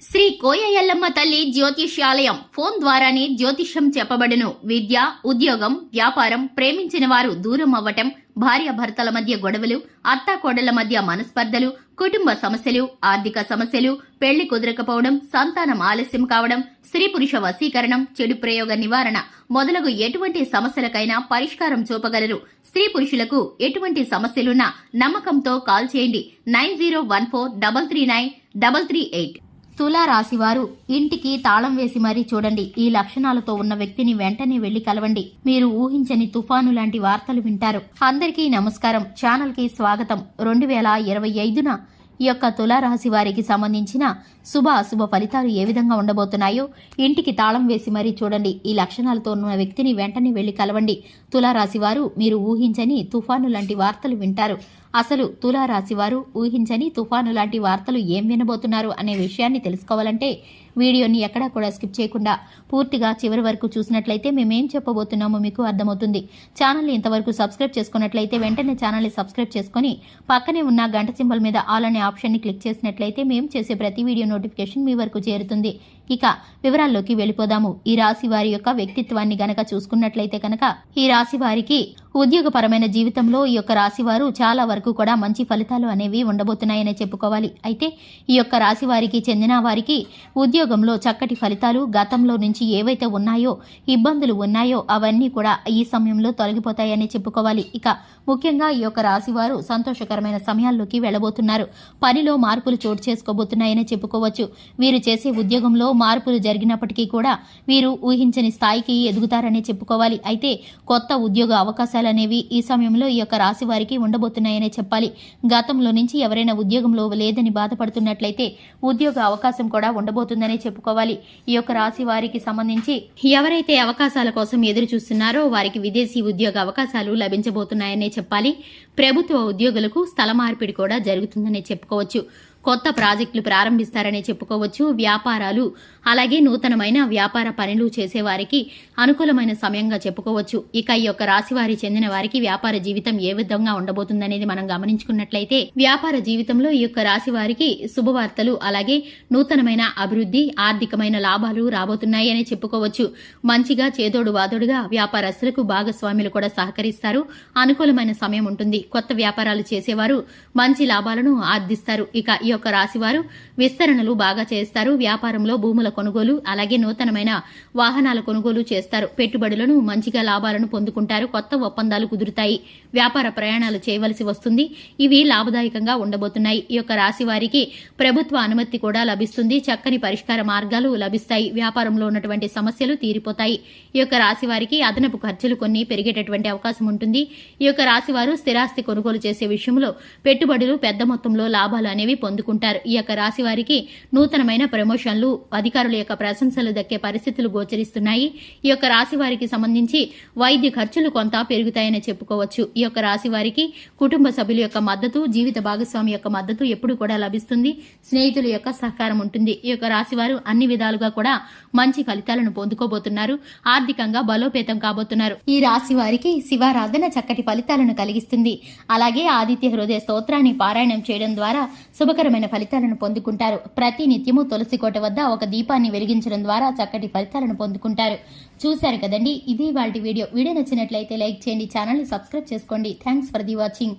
శ్రీ కోయ ఎల్లమ్మ తల్లి జ్యోతిష్యాలయం ఫోన్ ద్వారానే జ్యోతిష్యం చెప్పబడును. విద్య, ఉద్యోగం, వ్యాపారం, ప్రేమించిన వారు దూరం అవ్వటం, భార్యాభర్తల మధ్య గొడవలు, అత్తాకోడళ్ల మధ్య మనస్పర్ధలు, కుటుంబ సమస్యలు, ఆర్థిక సమస్యలు, పెళ్లి కుదరకపోవడం, సంతానం ఆలస్యం కావడం, స్త్రీ పురుష వశీకరణం, చెడు ప్రయోగ నివారణ మొదలగు ఎటువంటి సమస్యలకైనా పరిష్కారం చూపగలరు. స్త్రీ పురుషులకు ఎటువంటి సమస్యలున్నా నమ్మకంతో కాల్ చేయండి. 9014339338. తులా రాశివారు ఇంటికి తాళం వేసి మరీ చూడండి. ఈ లక్షణాలతో ఉన్న వ్యక్తిని వెంటనే వెళ్లి కలవండి. మీరు ఊహించని తుఫాను లాంటి వార్తలు వింటారు. అందరికీ నమస్కారం. ఛానల్ కి స్వాగతం. 2025న ఈ యొక్క తులారాశి వారికి సంబంధించిన శుభ అశుభ ఫలితాలు ఏ విధంగా ఉండబోతున్నాయో ఇంటికి తాళం వేసి మరీ చూడండి. ఈ లక్షణాలతో ఉన్న వ్యక్తిని వెంటనే వెళ్లి కలవండి. తులారాశి వారు మీరు ఊహించని తుఫాను లాంటి వార్తలు వింటారు. అసలు తులారాశి వారు ఊహించని తుఫాను లాంటి వార్తలు ఏం వినబోతున్నారు అనే విషయాన్ని తెలుసుకోవాలంటే వీడియోని ఎక్కడా కూడా స్కిప్ చేయకుండా పూర్తిగా చివరి వరకు చూసినట్లయితే మేమేం చెప్పబోతున్నామో మీకు అర్థమవుతుంది. ఛానల్ని ఇంతవరకు సబ్స్క్రైబ్ చేసుకున్నట్లయితే వెంటనే ఛానల్ని సబ్స్క్రైబ్ చేసుకుని పక్కనే ఉన్న గంట సింబల్ మీద ఆల్ అనే ఆప్షన్ని క్లిక్ చేసినట్లయితే మేము చేసే ప్రతి వీడియో నోటిఫికేషన్ మీ వరకు చేరుతుంది. ఇక వివరాల్లోకి వెళ్ళిపోదాము. ఈ రాశి వారి యొక్క వ్యక్తిత్వాన్ని గనక చూసుకున్నట్లయితే కనుక ఈ రాశి వారికి ఉద్యోగపరమైన జీవితంలో ఈ యొక్క రాశి వారు చాలా వరకు కూడా మంచి ఫలితాలు అనేవి ఉండబోతున్నాయనే చెప్పుకోవాలి. అయితే ఈ యొక్క రాశి వారికి చెందిన వారికి ఉద్యోగంలో చక్కటి ఫలితాలు గతంలో నుంచి ఏవైతే ఉన్నాయో ఇబ్బందులు ఉన్నాయో అవన్నీ కూడా ఈ సమయంలో తొలగిపోతాయని చెప్పుకోవాలి. ఇక ముఖ్యంగా ఈ యొక్క రాశి వారు సంతోషకరమైన సమయాల్లోకి వెళ్లబోతున్నారు. పనిలో మార్పులు చోటు చేసుకోబోతున్నాయని చెప్పుకోవచ్చు. వీరు చేసే ఉద్యోగంలో మార్పులు జరిగినప్పటికీ కూడా వీరు ఊహించని స్థాయికి ఎదుగుతారని చెప్పుకోవాలి. అయితే కొత్త ఉద్యోగ అవకాశాలు అనేవి ఈ సమయంలో ఈ యొక్క రాశి వారికి ఉండబోతున్నాయనే చెప్పాలి. గతంలో నుంచి ఎవరైనా ఉద్యోగంలో లేదని బాధపడుతున్నట్లయితే ఉద్యోగ అవకాశం కూడా ఉండబోతుందనే చెప్పుకోవాలి. ఈ యొక్క రాశి వారికి సంబంధించి ఎవరైతే అవకాశాల కోసం ఎదురు చూస్తున్నారో వారికి విదేశీ ఉద్యోగ అవకాశాలు లభించబోతున్నాయనే చెప్పాలి. ప్రభుత్వ ఉద్యోగులకు స్థల మార్పిడి కూడా జరుగుతుందనే చెప్పుకోవచ్చు. కొత్త ప్రాజెక్టులు ప్రారంభిస్తారని చెప్పుకోవచ్చు. వ్యాపారాలు అలాగే నూతనమైన వ్యాపార పనులు చేసేవారికి అనుకూలమైన సమయంగా చెప్పుకోవచ్చు. ఇక ఈ యొక్క రాశి వారి చెందిన వారికి వ్యాపార జీవితం ఏ విధంగా ఉండబోతుందనేది మనం గమనించుకున్నట్లయితే వ్యాపార జీవితంలో ఈ యొక్క రాశి వారికి శుభవార్తలు అలాగే నూతనమైన అభివృద్ధి ఆర్థికమైన లాభాలు రాబోతున్నాయి అని చెప్పుకోవచ్చు. మంచిగా చేదోడు వాదోడుగా వ్యాపారస్తులకు భాగస్వాములు కూడా సహకరిస్తారు. అనుకూలమైన సమయం ఉంటుంది. కొత్త వ్యాపారాలు చేసేవారు మంచి లాభాలను ఆర్జిస్తారు. ఇక ఈ యొక్క రాశి వారు విస్తరణలు బాగా చేస్తారు. వ్యాపారంలో భూముల కొనుగోలు అలాగే నూతనమైన వాహనాల కొనుగోలు చేస్తారు. పెట్టుబడులను మంచిగా లాభాలను పొందుకుంటారు. కొత్త ఒప్పందాలు కుదురుతాయి. వ్యాపార ప్రయాణాలు చేయవలసి వస్తుంది. ఇవి లాభదాయకంగా ఉండబోతున్నాయి. ఈ యొక్క రాశి వారికి ప్రభుత్వ అనుమతి కూడా లభిస్తుంది. చక్కని పరిష్కార మార్గాలు లభిస్తాయి. వ్యాపారంలో ఉన్నటువంటి సమస్యలు తీరిపోతాయి. ఈ యొక్క రాశి వారికి అదనపు ఖర్చులు కొన్ని పెరిగేటటువంటి అవకాశం ఉంటుంది. ఈ యొక్క రాశి వారు స్థిరాస్తి కొనుగోలు చేసే విషయంలో పెట్టుబడులు పెద్ద మొత్తంలో లాభాలు అనేవి పొందుకుంటారు. ఈ యొక్క రాశి వారికి నూతనమైన ప్రమోషన్లు అధికారుల యొక్క ప్రశంసలు దక్కే పరిస్థితులు గోచరిస్తున్నాయి. ఈ యొక్క రాశి వారికి సంబంధించి వైద్య ఖర్చులు కొంత పెరుగుతాయని చెప్పుకోవచ్చు. ఈ యొక్క రాశి వారికి కుటుంబ సభ్యుల యొక్క మద్దతు జీవిత భాగస్వామి యొక్క మద్దతు ఎప్పుడు కూడా లభిస్తుంది. స్నేహితుల యొక్క సహకారం ఉంటుంది. ఈ యొక్క రాశి వారు అన్ని విధాలుగా కూడా మంచి ఫలితాలను పొందుకోబోతున్నారు. ఆర్థికంగా బలోపేతం కాబోతున్నారు. ఈ రాశి వారికి శివారాధన చక్కటి ఫలితాలను కలిగిస్తుంది. అలాగే ఆదిత్య హృదయ స్తోత్రాన్ని పారాయణం చేయడం ద్వారా శుభకరమైన ఫలితాలను పొందుకుంటారు. ప్రతి నిత్యము తులసి కోట వద్ద ఒక దీపాన్ని వెలిగించడం ద్వారా చక్కటి ఫలితాలను పొందుకుంటారు. చూశారు కదండి, ఇది వాటి వీడియో నచ్చినట్లయితే లైక్ చేయండి, ఛానల్ ని సబ్స్క్రైబ్ చేసుకోండి. Thanks for the watching.